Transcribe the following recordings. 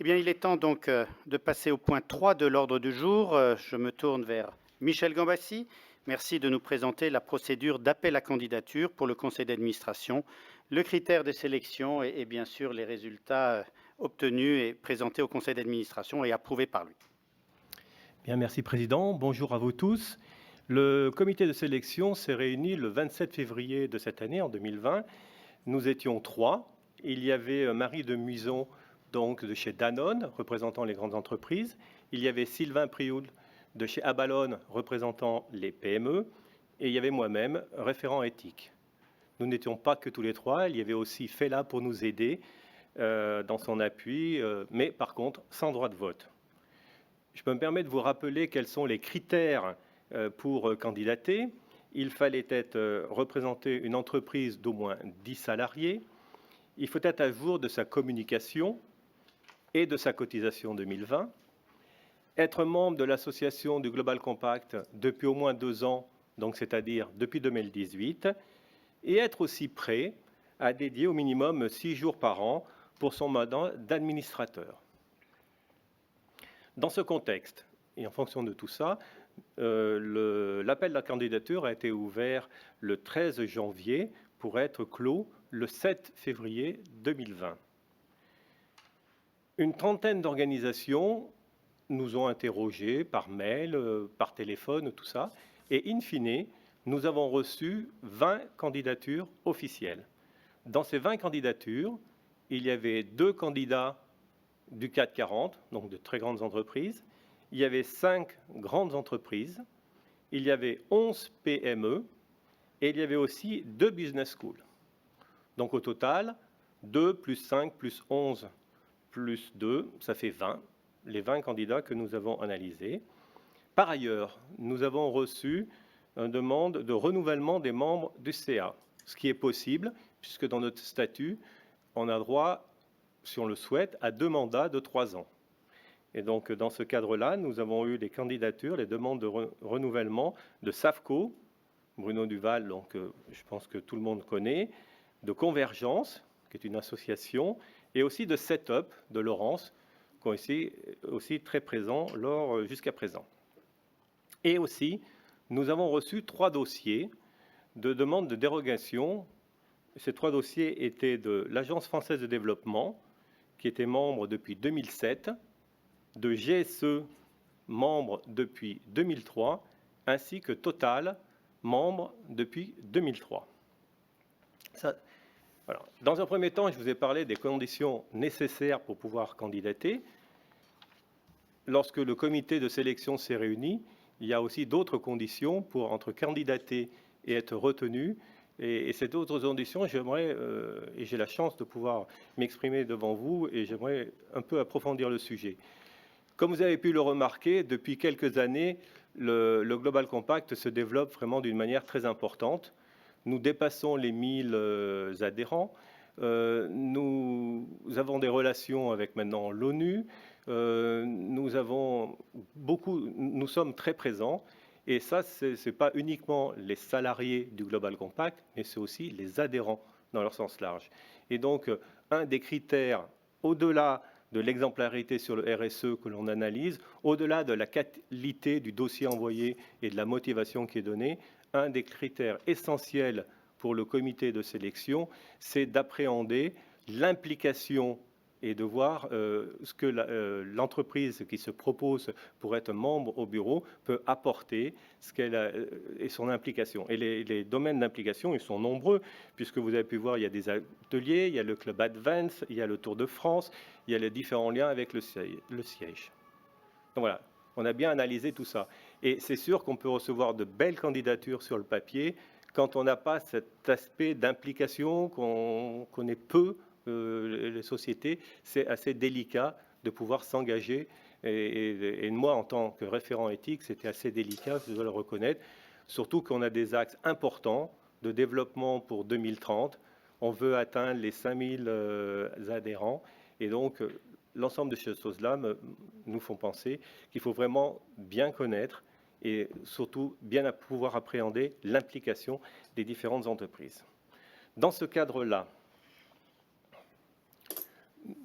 Eh bien, il est temps donc de passer au point 3 de l'ordre du jour. Je me tourne vers Michel Gambassi. Merci de nous présenter la procédure d'appel à candidature pour le conseil d'administration, le critère de sélection et bien sûr les résultats obtenus et présentés au conseil d'administration et approuvés par lui. Bien, merci Président. Bonjour à vous tous. Le comité de sélection s'est réuni le 27 février de cette année, en 2020. Nous étions 3. Il y avait Marie de Muison, donc de chez Danone, représentant les grandes entreprises. Il y avait Sylvain Prioul de chez Abalone, représentant les PME. Et il y avait moi-même, référent éthique. Nous n'étions pas que tous les 3. Il y avait aussi Fela pour nous aider dans son appui, mais par contre, sans droit de vote. Je me permets de vous rappeler quels sont les critères pour candidater. Il fallait représenter une entreprise d'au moins 10 salariés. Il faut être à jour de sa communication et de sa cotisation 2020. Être membre de l'association du Global Compact depuis au moins 2 ans, donc c'est-à-dire depuis 2018. Et être aussi prêt à dédier au minimum 6 jours par an pour son mandat d'administrateur. Dans ce contexte, et en fonction de tout ça, l'appel de la candidature a été ouvert le 13 janvier pour être clos le 7 février 2020. Une trentaine d'organisations nous ont interrogés par mail, par téléphone, tout ça, et in fine, nous avons reçu 20 candidatures officielles. Dans ces 20 candidatures, il y avait 2 candidats du CAC 40, donc de très grandes entreprises. Il y avait 5 grandes entreprises, il y avait 11 PME et il y avait aussi 2 business schools. Donc au total, 2 plus 5 plus 11 plus 2, ça fait 20, les 20 candidats que nous avons analysés. Par ailleurs, nous avons reçu une demande de renouvellement des membres du CA, ce qui est possible puisque dans notre statut, on a droit, si on le souhaite, à 2 mandats de 3 ans. Et donc, dans ce cadre-là, nous avons eu des candidatures, les demandes de renouvellement de SAFCO, Bruno Duval, donc je pense que tout le monde connaît, de Convergence, qui est une association, et aussi de Setup, de Laurence, qui ont été aussi très présents jusqu'à présent. Et aussi, nous avons reçu 3 dossiers de demande de dérogation. Ces 3 dossiers étaient de l'Agence française de développement, qui était membre depuis 2007, de GSE, membre depuis 2003, ainsi que Total, membre depuis 2003. Voilà. Dans un premier temps, je vous ai parlé des conditions nécessaires pour pouvoir candidater. Lorsque le comité de sélection s'est réuni, il y a aussi d'autres conditions pour entre candidater et être retenu. Et ces autres conditions, j'aimerais, et j'ai la chance de pouvoir m'exprimer devant vous, et j'aimerais un peu approfondir le sujet. Comme vous avez pu le remarquer, depuis quelques années, le Global Compact se développe vraiment d'une manière très importante. Nous dépassons les 1000 adhérents. Nous avons des relations avec maintenant l'ONU. Nous sommes très présents. Et ça, ce n'est pas uniquement les salariés du Global Compact, mais c'est aussi les adhérents dans leur sens large. Et donc, un des critères, au-delà de l'exemplarité sur le RSE que l'on analyse, au-delà de la qualité du dossier envoyé et de la motivation qui est donnée, un des critères essentiels pour le comité de sélection, c'est d'appréhender l'implication et de voir ce que l'entreprise qui se propose pour être membre au bureau peut apporter et son implication. Et les domaines d'implication, ils sont nombreux, puisque vous avez pu voir, il y a des ateliers, il y a le club Advance, il y a le Tour de France, il y a les différents liens avec le siège. Donc voilà, on a bien analysé tout ça. Et c'est sûr qu'on peut recevoir de belles candidatures sur le papier quand on n'a pas cet aspect d'implication, qu'on connaît peu les sociétés, c'est assez délicat de pouvoir s'engager. Et moi, en tant que référent éthique, c'était assez délicat, je dois le reconnaître, surtout qu'on a des axes importants de développement pour 2030. On veut atteindre les 5000 adhérents. Et donc, l'ensemble de ces choses-là nous font penser qu'il faut vraiment bien connaître et surtout bien pouvoir appréhender l'implication des différentes entreprises. Dans ce cadre-là,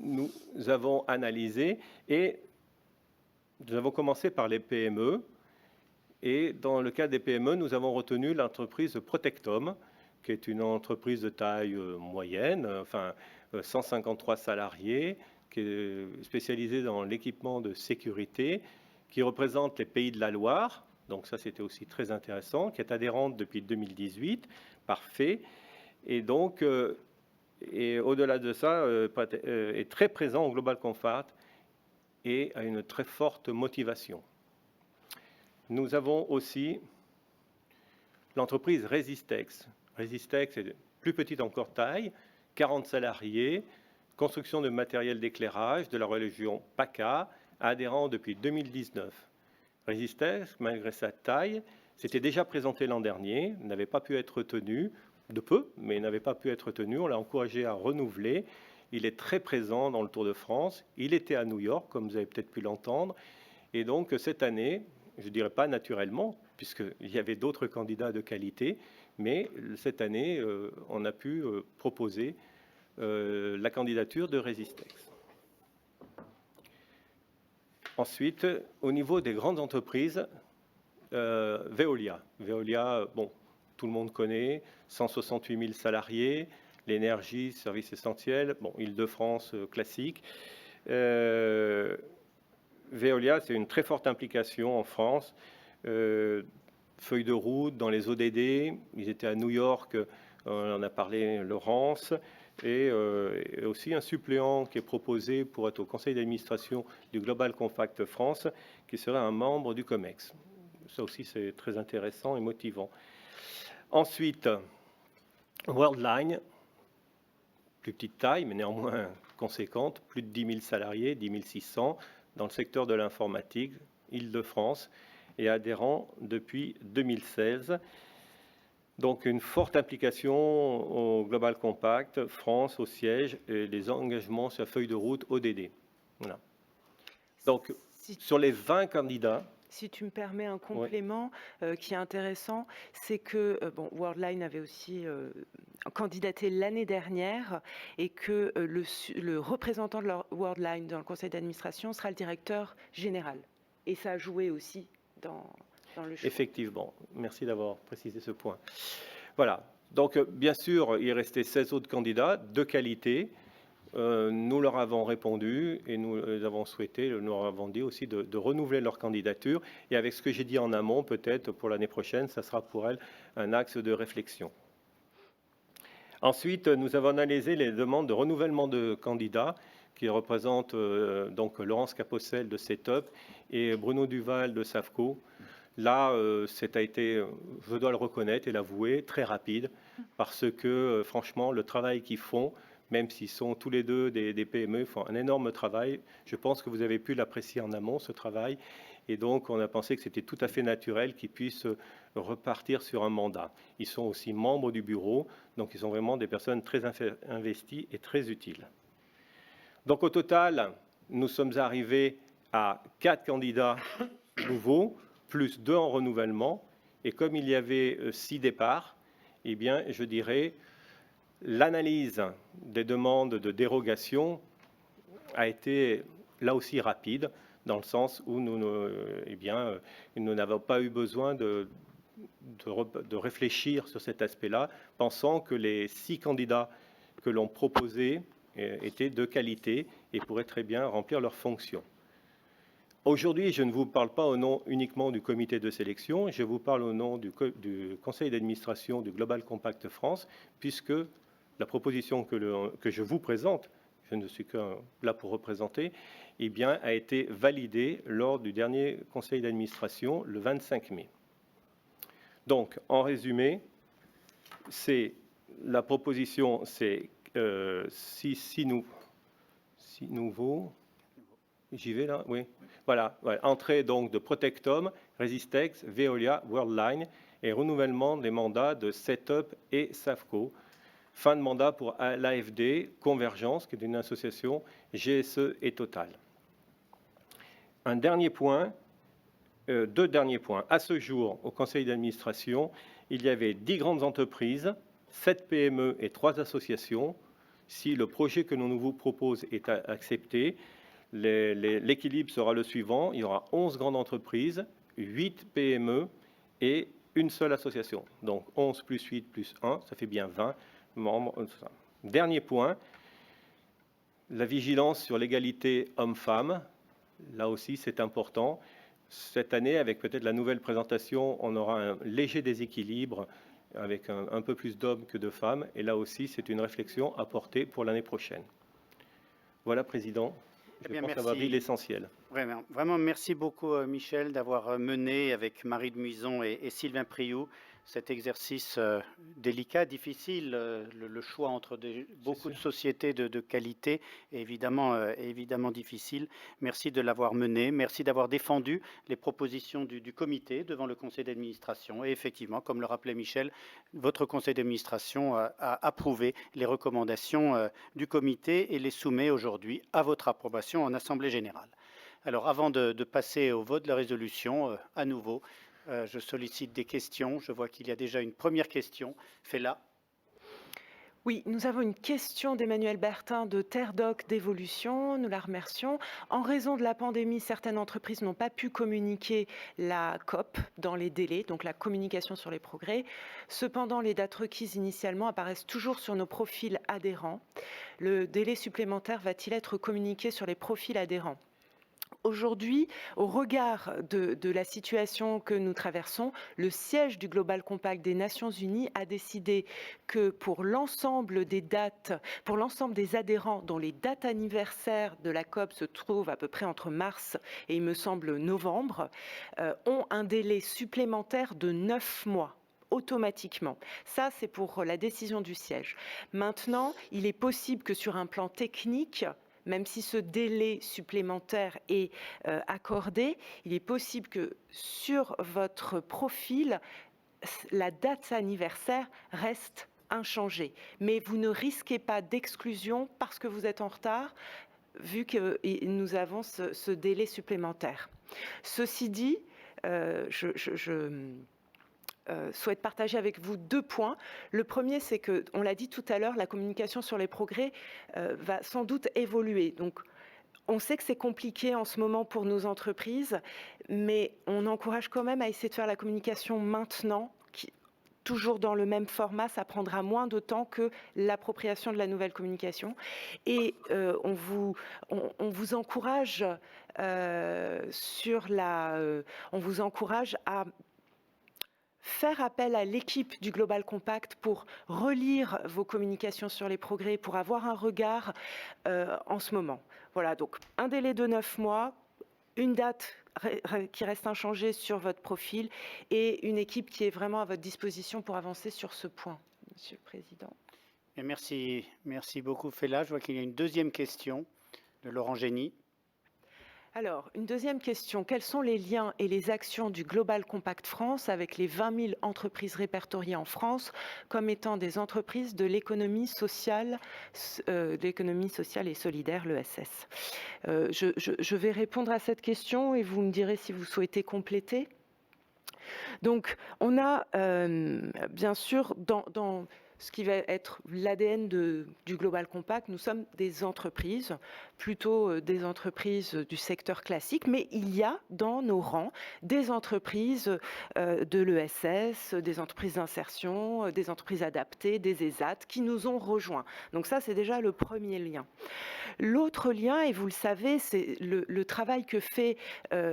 nous avons analysé et nous avons commencé par les PME. Et dans le cas des PME, nous avons retenu l'entreprise Protectom, qui est une entreprise de taille moyenne, enfin 153 salariés, qui est spécialisée dans l'équipement de sécurité, qui représente les Pays de la Loire, donc ça c'était aussi très intéressant, qui est adhérente depuis 2018, parfait, et donc, et au-delà de ça, est très présent au Global Compact et a une très forte motivation. Nous avons aussi l'entreprise Resistex. Resistex est plus petite encore taille, 40 salariés, construction de matériel d'éclairage de la région PACA, adhérent depuis 2019. Resistex, malgré sa taille, s'était déjà présenté l'an dernier, n'avait pas pu être retenu, de peu, mais n'avait pas pu être retenu. On l'a encouragé à renouveler. Il est très présent dans le Tour de France. Il était à New York, comme vous avez peut-être pu l'entendre. Et donc, cette année, je ne dirais pas naturellement, puisqu'il y avait d'autres candidats de qualité, mais cette année, on a pu proposer la candidature de Resistex. Ensuite, au niveau des grandes entreprises, Veolia. Veolia, bon, tout le monde connaît, 168 000 salariés, l'énergie, service essentiel, bon, Île-de-France classique. Veolia, c'est une très forte implication en France. Feuille de route dans les ODD, ils étaient à New York, on en a parlé, Laurence, et aussi un suppléant qui est proposé pour être au conseil d'administration du Global Compact France, qui sera un membre du COMEX. Ça aussi, c'est très intéressant et motivant. Ensuite, Worldline, plus petite taille, mais néanmoins conséquente, plus de 10 000 salariés, 10 600, dans le secteur de l'informatique, Île-de-France, et adhérent depuis 2016. Donc une forte implication au Global Compact, France au siège, et les engagements sur la feuille de route ODD. Voilà. Donc sur les 20 candidats, si tu me permets un complément qui est intéressant, c'est que bon, Worldline avait aussi candidaté l'année dernière et que le représentant de Worldline dans le conseil d'administration sera le directeur général. Et ça a joué aussi dans le choix. Effectivement, merci d'avoir précisé ce point. Voilà, donc bien sûr, il restait 16 autres candidats de qualité. Nous leur avons répondu et nous avons souhaité, nous leur avons dit aussi de renouveler leur candidature. Et avec ce que j'ai dit en amont, peut-être pour l'année prochaine, ça sera pour elles un axe de réflexion. Ensuite, nous avons analysé les demandes de renouvellement de candidats qui représentent donc Laurence Capossel de Setup et Bruno Duval de Safco. Là, ça a été, je dois le reconnaître et l'avouer, très rapide parce que franchement, le travail qu'ils font, même s'ils sont tous les deux des PME, font un énorme travail. Je pense que vous avez pu l'apprécier en amont, ce travail. Et donc, on a pensé que c'était tout à fait naturel qu'ils puissent repartir sur un mandat. Ils sont aussi membres du bureau, donc ils sont vraiment des personnes très investies et très utiles. Donc, au total, nous sommes arrivés à 4 candidats nouveaux, plus 2 en renouvellement. Et comme il y avait 6 départs, eh bien, je dirais, l'analyse des demandes de dérogation a été là aussi rapide, dans le sens où nous n'avons pas eu besoin de réfléchir sur cet aspect-là, pensant que les 6 candidats que l'on proposait étaient de qualité et pourraient très bien remplir leurs fonctions. Aujourd'hui, je ne vous parle pas au nom uniquement du comité de sélection, je vous parle au nom du conseil d'administration du Global Compact France, puisque la proposition que je vous présente, je ne suis que là pour représenter, eh bien, a été validée lors du dernier conseil d'administration le 25 mai. Donc, en résumé, la proposition, c'est 6 nouveaux. J'y vais là, oui. Voilà, entrée donc de Protectom, Resistex, Veolia, Worldline et renouvellement des mandats de Setup et Safco. Fin de mandat pour l'AFD, Convergence, qui est une association, GSE et Total. Un dernier point, 2 derniers points. À ce jour, au conseil d'administration, il y avait 10 grandes entreprises, 7 PME et 3 associations, Si le projet que l'on vous propose est accepté, l'équilibre sera le suivant. Il y aura 11 grandes entreprises, 8 PME et une seule association. Donc 11 plus 8 plus 1, ça fait bien 20 membres. Dernier point, la vigilance sur l'égalité homme-femme. Là aussi, c'est important. Cette année, avec peut-être la nouvelle présentation, on aura un léger déséquilibre avec un peu plus d'hommes que de femmes. Et là aussi, c'est une réflexion à porter pour l'année prochaine. Voilà, Président. Je pense avoir dit l'essentiel. Vraiment, merci beaucoup, Michel, d'avoir mené avec Marie de Muison et Sylvain Priou cet exercice délicat, difficile, le choix entre beaucoup de sociétés de qualité est évidemment difficile. Merci de l'avoir mené, merci d'avoir défendu les propositions du comité devant le conseil d'administration. Et effectivement, comme le rappelait Michel, votre conseil d'administration a approuvé les recommandations du comité et les soumet aujourd'hui à votre approbation en Assemblée générale. Alors, avant de passer au vote de la résolution, à nouveau, je sollicite des questions. Je vois qu'il y a déjà une première question. Fela. Oui, nous avons une question d'Emmanuel Bertin de TerreDoc d'Évolution. Nous la remercions. En raison de la pandémie, certaines entreprises n'ont pas pu communiquer la COP dans les délais, donc la communication sur les progrès. Cependant, les dates requises initialement apparaissent toujours sur nos profils adhérents. Le délai supplémentaire va-t-il être communiqué sur les profils adhérents ? Aujourd'hui, au regard de la situation que nous traversons, le siège du Global Compact des Nations Unies a décidé que pour l'ensemble des dates, pour l'ensemble des adhérents dont les dates anniversaires de la COP se trouvent à peu près entre mars et il me semble novembre, ont un délai supplémentaire de 9 mois. Automatiquement. Ça, c'est pour la décision du siège. Maintenant, il est possible que sur un plan technique, même si ce délai supplémentaire est accordé, il est possible que sur votre profil, la date anniversaire reste inchangée. Mais vous ne risquez pas d'exclusion parce que vous êtes en retard, vu que nous avons ce délai supplémentaire. Ceci dit, souhaite partager avec vous 2 points. Le premier, c'est que, on l'a dit tout à l'heure, la communication sur les progrès va sans doute évoluer. Donc, on sait que c'est compliqué en ce moment pour nos entreprises, mais on encourage quand même à essayer de faire la communication maintenant, toujours dans le même format, ça prendra moins de temps que l'appropriation de la nouvelle communication. Et on vous encourage on vous encourage à faire appel à l'équipe du Global Compact pour relire vos communications sur les progrès, pour avoir un regard en ce moment. Voilà, donc un délai de 9 mois, une date qui reste inchangée sur votre profil et une équipe qui est vraiment à votre disposition pour avancer sur ce point, Monsieur le Président. Et merci beaucoup, Fela. Je vois qu'il y a une deuxième question de Laurent Génie. Alors, une deuxième question. Quels sont les liens et les actions du Global Compact France avec les 20 000 entreprises répertoriées en France comme étant des entreprises de l'économie sociale et solidaire, l'ESS ? Je vais répondre à cette question et vous me direz si vous souhaitez compléter. Donc, on a bien sûr dans ce qui va être l'ADN du Global Compact, nous sommes des entreprises, plutôt des entreprises du secteur classique, mais il y a dans nos rangs des entreprises de l'ESS, des entreprises d'insertion, des entreprises adaptées, des ESAT qui nous ont rejoints. Donc ça, c'est déjà le premier lien. L'autre lien, et vous le savez, c'est le travail que fait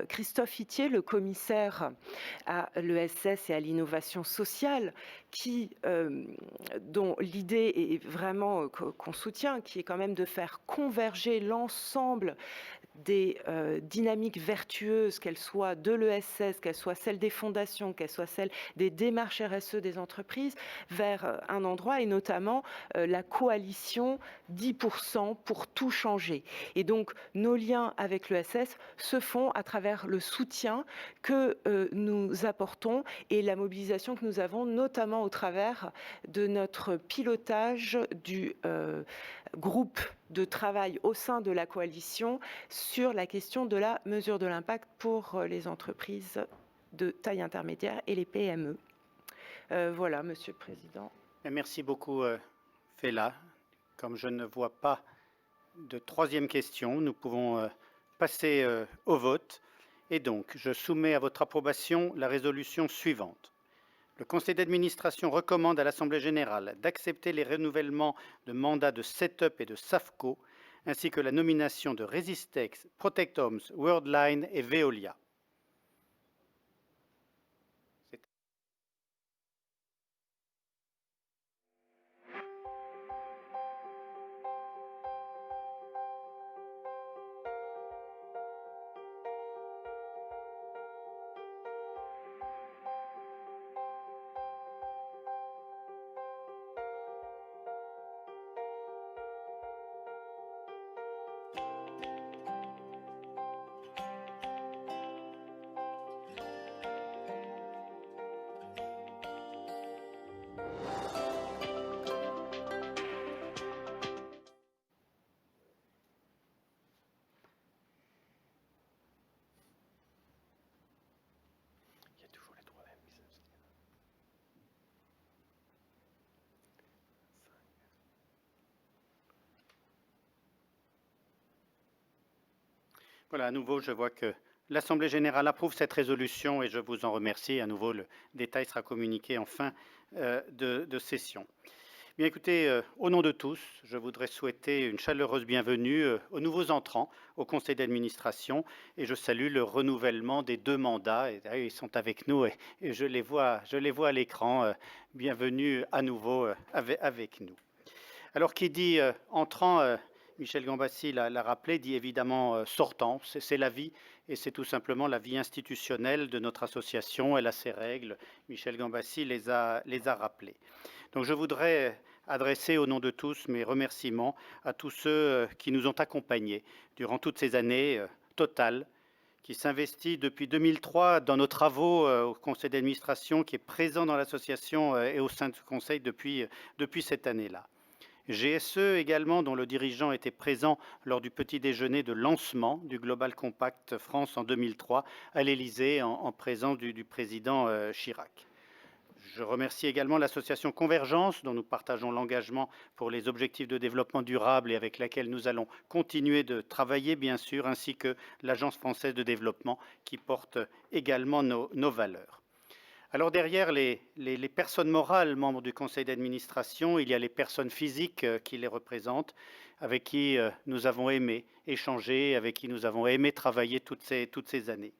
Christophe Itier, le commissaire à l'ESS et à l'innovation sociale, dont l'idée est vraiment qu'on soutient, qui est quand même de faire converger l'ensemble des dynamiques vertueuses, qu'elles soient de l'ESS, qu'elles soient celles des fondations, qu'elles soient celles des démarches RSE des entreprises, vers un endroit, et notamment la coalition 10% pour tout changer. Et donc, nos liens avec l'ESS se font à travers le soutien que nous apportons et la mobilisation que nous avons, notamment au travers de notre pilotage du groupe de travail au sein de la coalition sur la question de la mesure de l'impact pour les entreprises de taille intermédiaire et les PME. Voilà, Monsieur le Président. Merci beaucoup, Fela. Comme je ne vois pas de troisième question, nous pouvons passer au vote. Et donc, je soumets à votre approbation la résolution suivante. Le Conseil d'administration recommande à l'Assemblée générale d'accepter les renouvellements de mandats de Setup et de Safco, ainsi que la nomination de Resistex, Protectoms, Worldline et Veolia. Il y a toujours les trois mêmes qui s'abstiennent. Voilà, à nouveau, je vois que l'Assemblée générale approuve cette résolution et je vous en remercie. À nouveau, le détail sera communiqué en fin de session. Bien écoutez, au nom de tous, je voudrais souhaiter une chaleureuse bienvenue aux nouveaux entrants au conseil d'administration et je salue le renouvellement des 2 mandats. Et, ils sont avec nous et je les vois à l'écran. Bienvenue à nouveau avec nous. Alors, qui dit entrant, Michel Gambassi l'a rappelé, dit évidemment sortant. C'est la vie et c'est tout simplement la vie institutionnelle de notre association. Elle a ses règles. Michel Gambassi les a rappelées. Donc je voudrais adresser au nom de tous mes remerciements à tous ceux qui nous ont accompagnés durant toutes ces années Total, qui s'investit depuis 2003 dans nos travaux au conseil d'administration, qui est présent dans l'association et au sein du conseil depuis cette année-là. GSE également, dont le dirigeant était présent lors du petit déjeuner de lancement du Global Compact France en 2003 à l'Élysée en présence du président Chirac. Je remercie également l'association Convergence, dont nous partageons l'engagement pour les objectifs de développement durable et avec laquelle nous allons continuer de travailler, bien sûr, ainsi que l'Agence française de développement qui porte également nos valeurs. Alors derrière les personnes morales, membres du conseil d'administration, il y a les personnes physiques qui les représentent, avec qui nous avons aimé échanger, avec qui nous avons aimé travailler toutes ces années.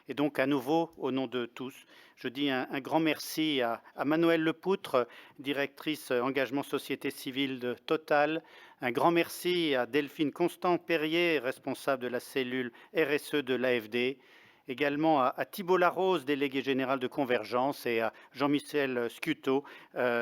Et donc, à nouveau, au nom de tous, je dis un grand merci à Manuelle Lepoutre, directrice engagement société civile de Total. Un grand merci à Delphine Constant-Perrier, responsable de la cellule RSE de l'AFD. Également à Thibault Larose, délégué général de Convergence, et à Jean-Michel Scuto,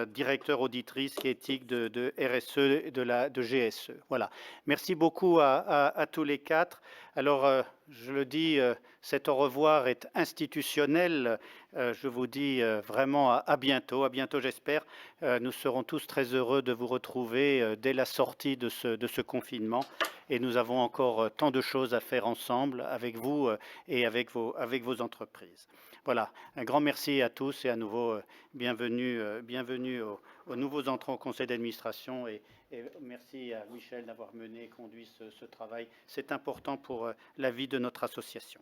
directeur auditrice et éthique de RSE et de GSE. Voilà. Merci beaucoup à tous les quatre. Alors, je le dis, cet au revoir est institutionnel. Je vous dis vraiment à bientôt j'espère. Nous serons tous très heureux de vous retrouver dès la sortie de ce confinement. Et nous avons encore tant de choses à faire ensemble avec vous et avec vos entreprises. Voilà, un grand merci à tous et à nouveau bienvenue aux nouveaux entrants au conseil d'administration et merci à Michel d'avoir mené et conduit ce travail. C'est important pour la vie de notre association.